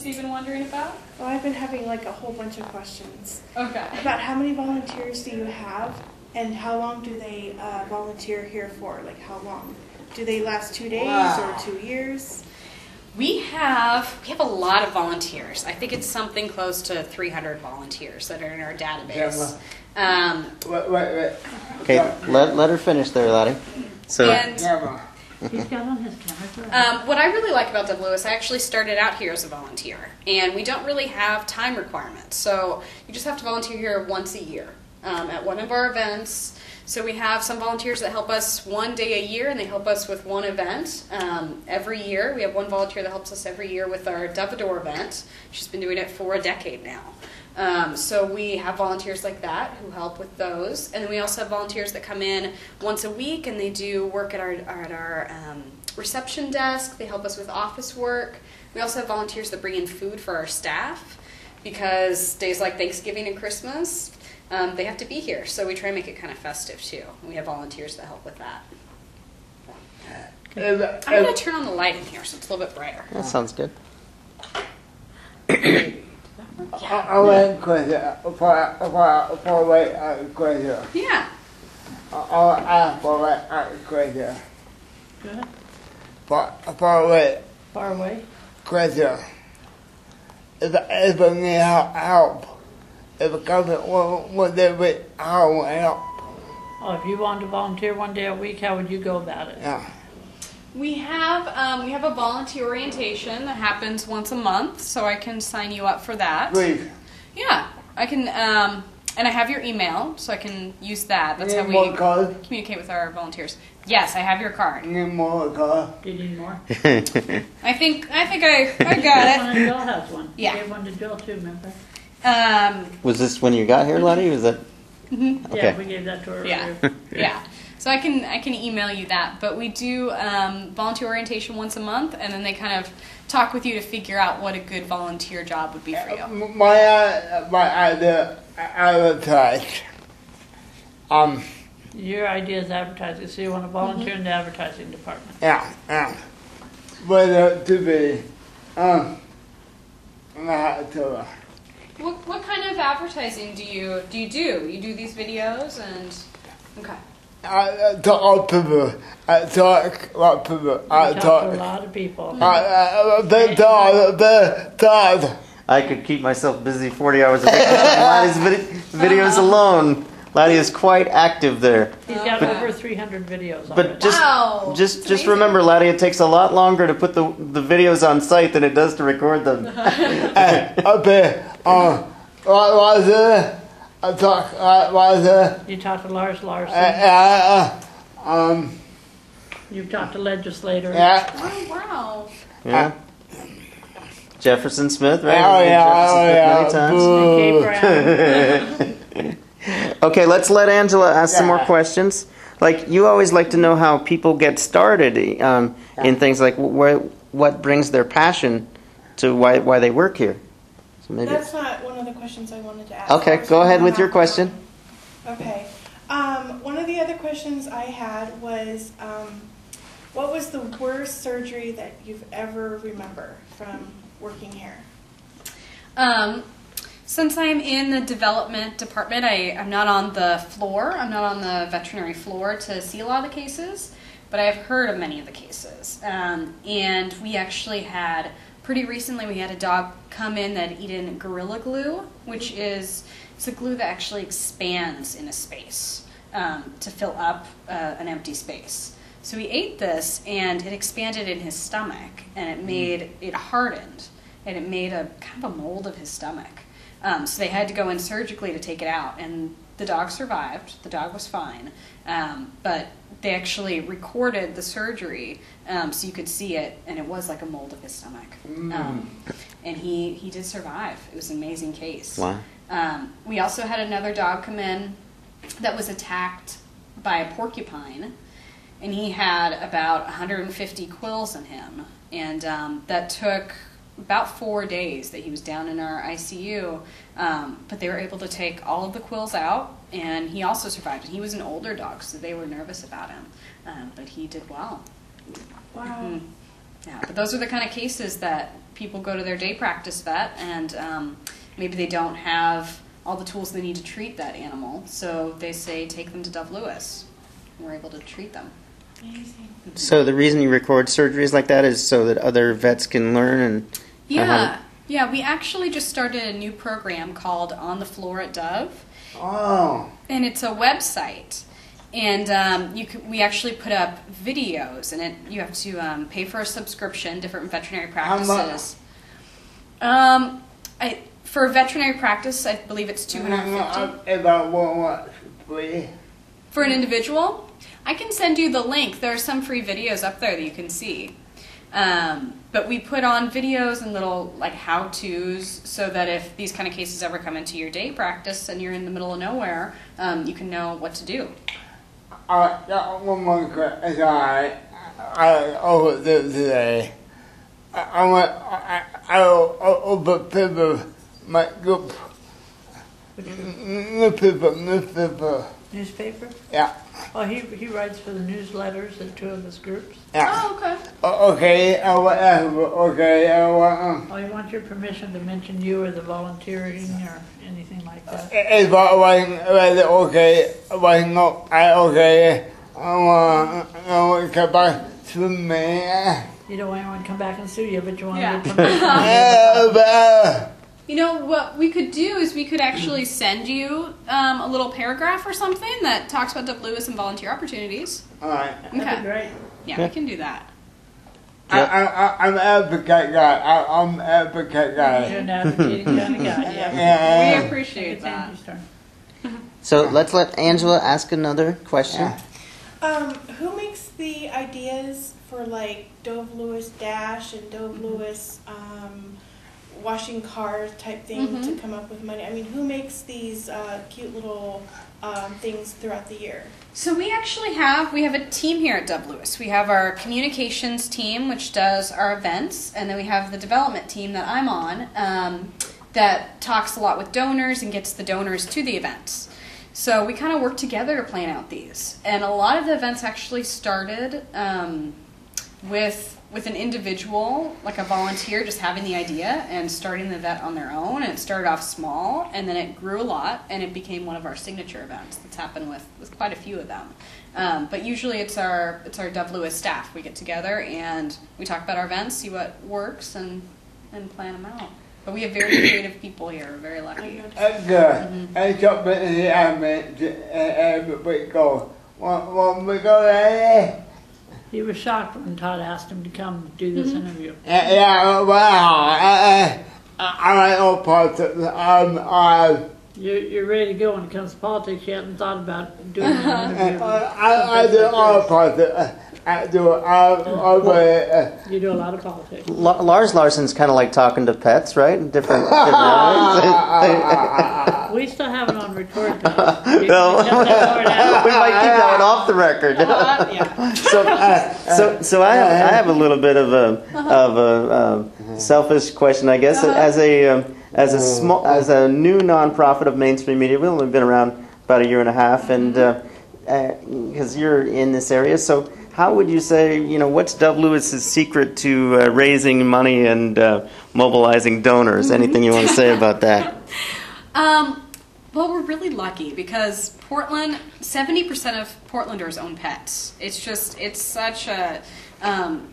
you've been wondering about? Well, I've been having like a whole bunch of questions. Okay. About how many volunteers do you have, and how long do they volunteer here for? Like how long? Do they last 2 days or 2 years? We have a lot of volunteers. I think it's something close to 300 volunteers that are in our database. Wait. Okay, let her finish there, Laddie. So. He's got on his camera. What I really like about WO is I actually started out here as a volunteer, and we don't really have time requirements. So you just have to volunteer here once a year at one of our events. So we have some volunteers that help us 1 day a year, and they help us with one event every year. We have one volunteer that helps us every year with our Devador event. She's been doing it for a decade now. So we have volunteers like that who help with those. And then we also have volunteers that come in once a week, and they do work at our reception desk. They help us with office work. We also have volunteers that bring in food for our staff, because days like Thanksgiving and Christmas, they have to be here. So we try and make it kind of festive too. And we have volunteers that help with that. I'm going to turn on the light in here so it's a little bit brighter. That sounds good. I want a question for a question. Yeah. I'll ask for a question. Go ahead. Far away. Question. If I need help, if the government would help. Oh, if you wanted to volunteer 1 day a week, how would you go about it? Yeah. We have a volunteer orientation that happens once a month, so I can sign you up for that. Please. Yeah, I can, and I have your email, so I can use that. That's how we communicate with our volunteers. Yes, I have your card. Need more card. Do you need more? I think I got it. Jill has one. Yeah. You gave one to Jill too, remember? Was this when you got here, Laddie? Was that? Mm-hmm. Okay. Yeah, we gave that to her Yeah, earlier. yeah. So I can email you that, but we do volunteer orientation once a month, and then they kind of talk with you to figure out what a good volunteer job would be for you. My idea, advertise. Your idea is advertising, so you want to volunteer in the advertising department. Yeah. Whether to be, not to. What kind of advertising do you do? You do these videos and okay. I talk to people. I talk a lot of people. I talk to a lot of people. I could keep myself busy 40 hours a day on Laddie's videos alone. Laddie is quite active there. He's got over 300 videos on But it. just remember, Laddie, it takes a lot longer to put the videos on site than it does to record them. You talk to Lars Larson. You've talked to legislators. Oh wow. Yeah. Jefferson Smith, right? Yeah. Kay Brown. Okay, let's let Angela ask some more questions. Like, you always like to know how people get started in things like what brings their passion to why they work here. So maybe That's not one of the questions I wanted to ask. Okay, go ahead with your question. Okay. One of the other questions I had was, what was the worst surgery that you've ever remember from working here? Since I'm in the development department, I'm not on the floor. I'm not on the veterinary floor to see a lot of the cases, but I have heard of many of the cases. And we actually had, pretty recently, we had a dog come in that had eaten Gorilla Glue, which is it's a glue that actually expands in a space to fill up an empty space. So he ate this, and it expanded in his stomach, and it hardened, and it made a kind of a mold of his stomach. So they had to go in surgically to take it out, and the dog survived. The dog was fine, but they actually recorded the surgery so you could see it, and it was like a mold of his stomach. And he did survive. It was an amazing case. Wow. We also had another dog come in that was attacked by a porcupine, and he had about 150 quills in him, and that took about 4 days that he was down in our ICU, but they were able to take all of the quills out, and he also survived. And he was an older dog, so they were nervous about him, but he did well. Wow. Yeah, but those are the kind of cases that people go to their day practice vet and maybe they don't have all the tools they need to treat that animal. So they say take them to Dove Lewis. We're able to treat them. Amazing. So the reason you record surgeries like that is so that other vets can learn and Yeah. Yeah, we actually just started a new program called On the Floor at Dove. Oh. And it's a website. And we actually put up videos, and you have to pay for a subscription, different veterinary practices. For veterinary practice, I believe it's $250. About what, please? For an individual, I can send you the link. There are some free videos up there that you can see. But we put on videos and little like how-tos so that if these kind of cases ever come into your day practice and you're in the middle of nowhere, you can know what to do. One more question. Sorry. Over today. I over people my group. Newspaper. Newspaper? Yeah. Oh, he writes for the newsletters at two of his groups. Yeah. Oh, okay. Okay. Okay. Oh, you want your permission to mention you or the volunteering or anything like that? It's okay. Why not? Okay. I want to come back to me. You don't want anyone to come back and sue you, but you want Yeah. to get permission. You know, what we could do is we could actually send you a little paragraph or something that talks about Dove Lewis and volunteer opportunities. All right. That'd be great. Yeah, we can do that. I'm an advocate guy. I'm an advocate You're guy. an advocating kind of guy, yeah. Yeah. We appreciate It's that. Angie's turn. So let's let Angela ask another question. Who makes the ideas for like Dove Lewis Dash and Dove Lewis washing cars type thing to come up with money? I mean, who makes these cute little things throughout the year? So we actually have a team here at Dove Lewis. We have our communications team, which does our events, and then we have the development team that I'm on that talks a lot with donors and gets the donors to the events. So we kind of work together to plan out these. And a lot of the events actually started with an individual, like a volunteer, just having the idea and starting the event on their own. And it started off small, and then it grew a lot, and it became one of our signature events. That's happened with quite a few of them. But usually it's our Dove Lewis staff. We get together and we talk about our events, see what works, and plan them out. But we have very creative people here. We're very lucky. Good. I got me in the everybody go. Want we go there? He was shocked when Todd asked him to come do this interview. Yeah, wow. I like all parts of You're ready to go when it comes to politics. You haven't thought about doing an interview. I do all parts of I do You do a lot of politics. Lars Larson's kind of like talking to pets, right? Different ways. We still have it on record. We might keep that one off the record. So I have a little bit of a selfish question, I guess. As a new nonprofit of mainstream media, we've only been around about a year and a half, and because you're in this area, so how would you say, what's Dove Lewis's secret to raising money and mobilizing donors? Anything you want to say about that? Well, we're really lucky because Portland, 70% of Portlanders own pets. It's such a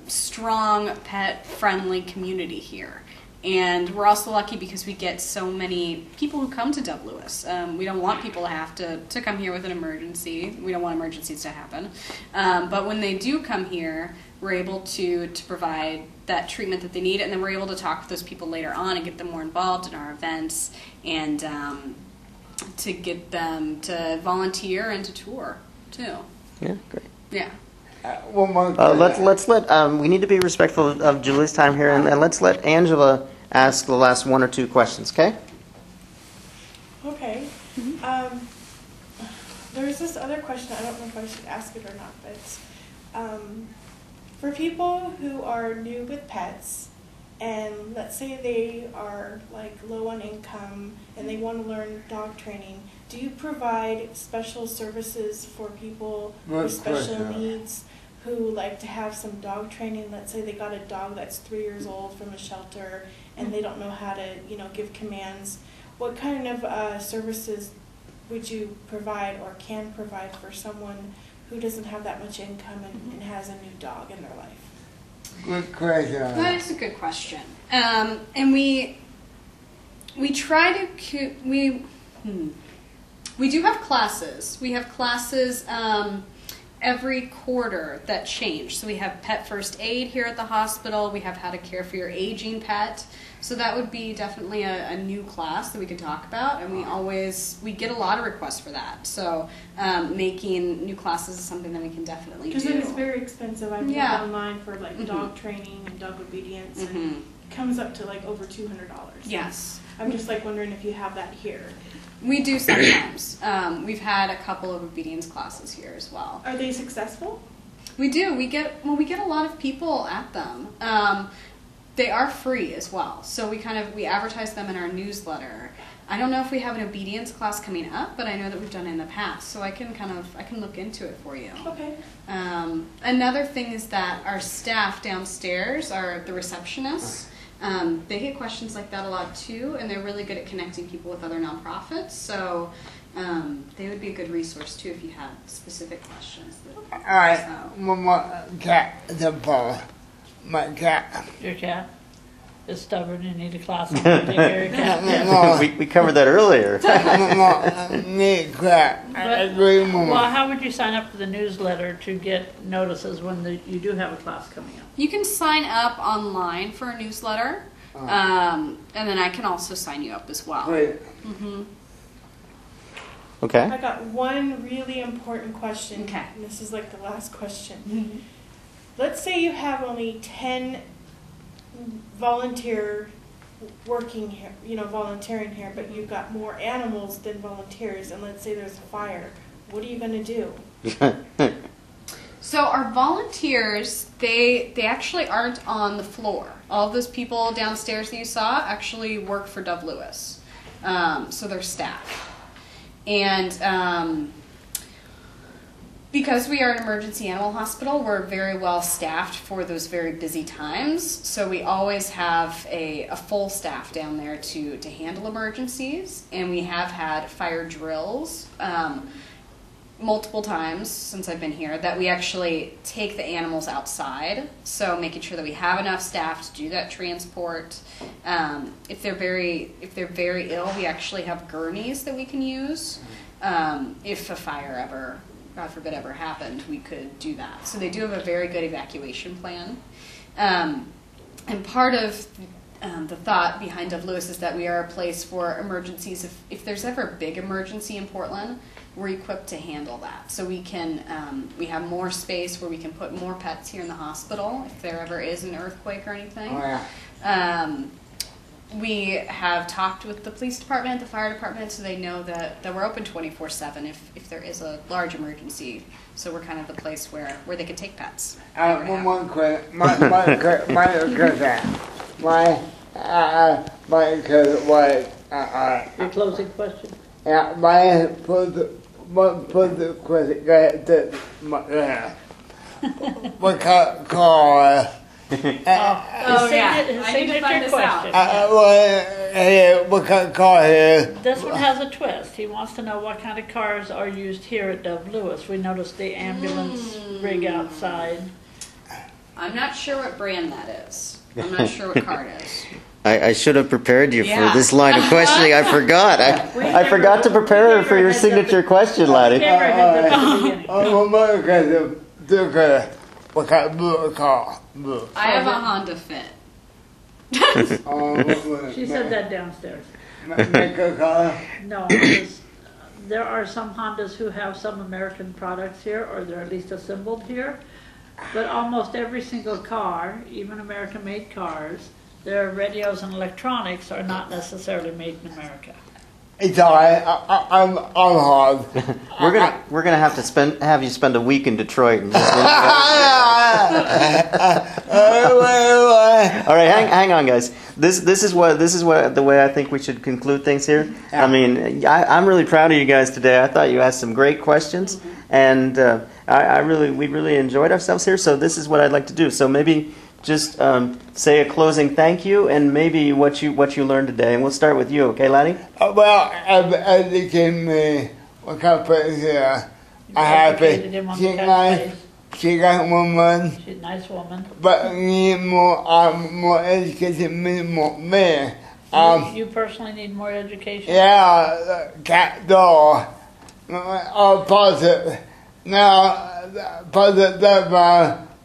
strong pet-friendly community here. And we're also lucky because we get so many people who come to Dove Lewis. We don't want people to have to come here with an emergency. We don't want emergencies to happen. But when they do come here, we're able to provide that treatment that they need, and then we're able to talk with those people later on and get them more involved in our events and to get them to volunteer and to tour too. Yeah, great. Yeah. one more. Let's let we need to be respectful of Julie's time here, and let's let Angela ask the last one or two questions. Okay. Okay. There's this other question. I don't know if I should ask it or not, but for people who are new with pets, and let's say they are like low on income and they want to learn dog training, do you provide special services for people with special needs? who like to have some dog training. Let's say they got a dog that's 3 years old from a shelter and they don't know how to, give commands. What kind of services would you provide or can provide for someone who doesn't have that much income and has a new dog in their life? Good question. That is a good question. And we try to we do have classes. We have classes every quarter that change. So we have pet first aid here at the hospital. We have how to care for your aging pet. So that would be definitely a new class that we could talk about. And we get a lot of requests for that. So making new classes is something that we can definitely do. Because it is very expensive. I've looked online for like dog training and dog obedience, and it comes up to like over $200. Yes. I'm just like wondering if you have that here. We do sometimes. We've had a couple of obedience classes here as well. Are they successful? We do. We get a lot of people at them. They are free as well. So we advertise them in our newsletter. I don't know if we have an obedience class coming up, but I know that we've done it in the past. So I can look into it for you. Okay. Another thing is that our staff downstairs are the receptionists. They get questions like that a lot too, and they're really good at connecting people with other nonprofits. So they would be a good resource too if you had specific questions. All right, my cat, the ball. My cat. Your cat is stubborn and need a class on how to take care of your cat. Yeah. We covered that earlier. Need cat. I agree, Mama. Well, how would you sign up for the newsletter to get notices when you do have a class coming up? You can sign up online for a newsletter, and then I can also sign you up as well. Great. Okay. I got one really important question. Okay. And this is like the last question. Let's say you have only 10 volunteer working here, volunteering here, but you've got more animals than volunteers, and let's say there's a fire. What are you going to do? So our volunteers, they actually aren't on the floor. All of those people downstairs that you saw actually work for Dove Lewis. So they're staff. And because we are an emergency animal hospital, we're very well staffed for those very busy times. So we always have a full staff down there to handle emergencies. And we have had fire drills multiple times since I've been here that we actually take the animals outside. So making sure that we have enough staff to do that transport. If they're very ill, we actually have gurneys that we can use. If a fire ever, God forbid, ever happened, we could do that. So they do have a very good evacuation plan. And part of the thought behind Dove Lewis is that we are a place for emergencies. If there's ever a big emergency in Portland, we're equipped to handle that. So we have more space where we can put more pets here in the hospital if there ever is an earthquake or anything. Oh, yeah. We have talked with the police department, the fire department, so they know that we're open 24/7 if there is a large emergency. So we're kind of the place where they can take pets. One more question. My Your closing question? yeah, put the question. Go ahead. What call? His I need to find signature this out. question. What call here? This one has a twist. He wants to know what kind of cars are used here at Dove Lewis. We noticed the ambulance rig outside. I'm not sure what brand that is. I'm not sure what car it is. I should have prepared you Yeah. for this line of questioning. I forgot. I forgot to prepare her for your signature question, laddie. Give her a heads up at the beginning. One more question. What kind of car? I have a Honda Fit. She said that downstairs. Make a car? No, because there are some Hondas who have some American products here, or they're at least assembled here. But almost every single car, even American-made cars, their radios and electronics are not necessarily made in America. It's alright. I'm hard. We're gonna have you spend a week in Detroit. And just all right, hang on, guys. This is what the way I think we should conclude things here. I mean, I'm really proud of you guys today. I thought you asked some great questions, and we really enjoyed ourselves here. So this is what I'd like to do. So maybe just say a closing thank you and maybe what you learned today. And we'll start with you, okay, Laddie? Well, I became what kind of place here. I have Educated him on the kind of place. she got woman, She's a nice woman. but need more education, me more man. You personally need more education? Yeah, cat door, all positive. Now, positive,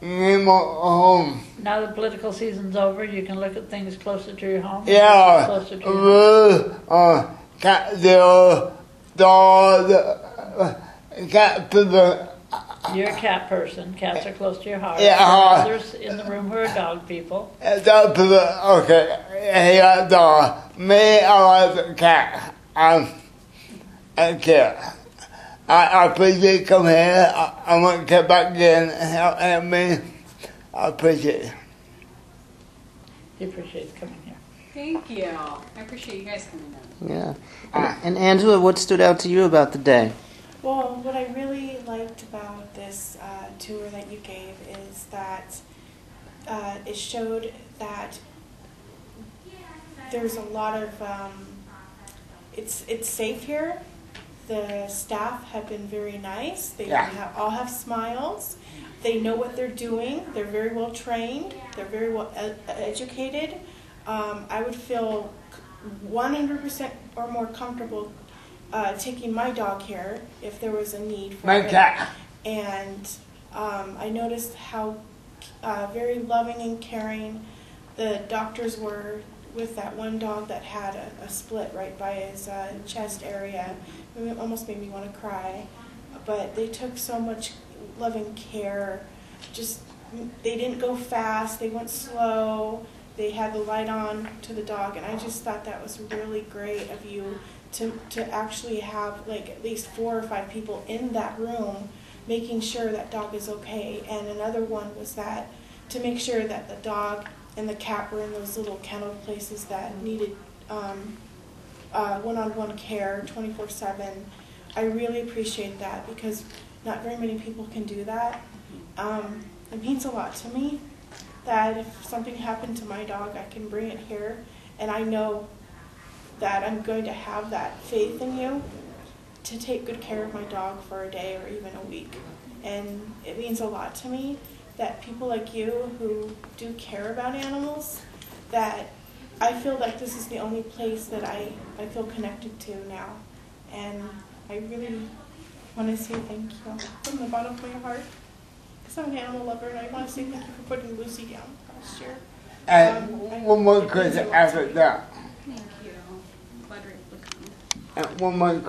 need more home. Now the political season's over, you can look at things closer to your home? Yeah, Closer to your home. cat door, dog, cat people. You're a cat person. Cats are close to your heart. Yeah, There are others in the room who are dog people. Dog people, okay, yeah, dog. Me, I like the cat. Okay. I appreciate you come here. I want to get back in and help me. I appreciate it. He appreciates coming here. Thank you. I appreciate you guys coming in. Yeah. And Angela, what stood out to you about the day? Well, what I really liked about this tour that you gave is that it showed that there's a lot of, it's safe here. The staff have been very nice. They all have smiles. They know what they're doing. They're very well trained. They're very well educated. I would feel 100% or more comfortable taking my dog here if there was a need for it. cat. And I noticed how very loving and caring the doctors were with that one dog that had a split right by his chest area. It almost made me want to cry. But they took so much loving care. Just, they didn't go fast, they went slow. They had the light on to the dog, and I just thought that was really great of you to actually have like at least 4 or 5 people in that room making sure that dog is okay. And another one was that to make sure that the dog and the cat were in those little kennel places that needed one-on-one care 24/7. I really appreciate that because not very many people can do that. It means a lot to me that if something happened to my dog, I can bring it here, and I know that I'm going to have that faith in you to take good care of my dog for a day or even a week. And it means a lot to me that people like you who do care about animals, that I feel like this is the only place that I feel connected to now. And I really want to say thank you from the bottom of my heart. Because I'm an animal lover, and I want to say thank you for putting Lucy down last year. And one more question after that. Thank you. Glad you're able to come. And one more question.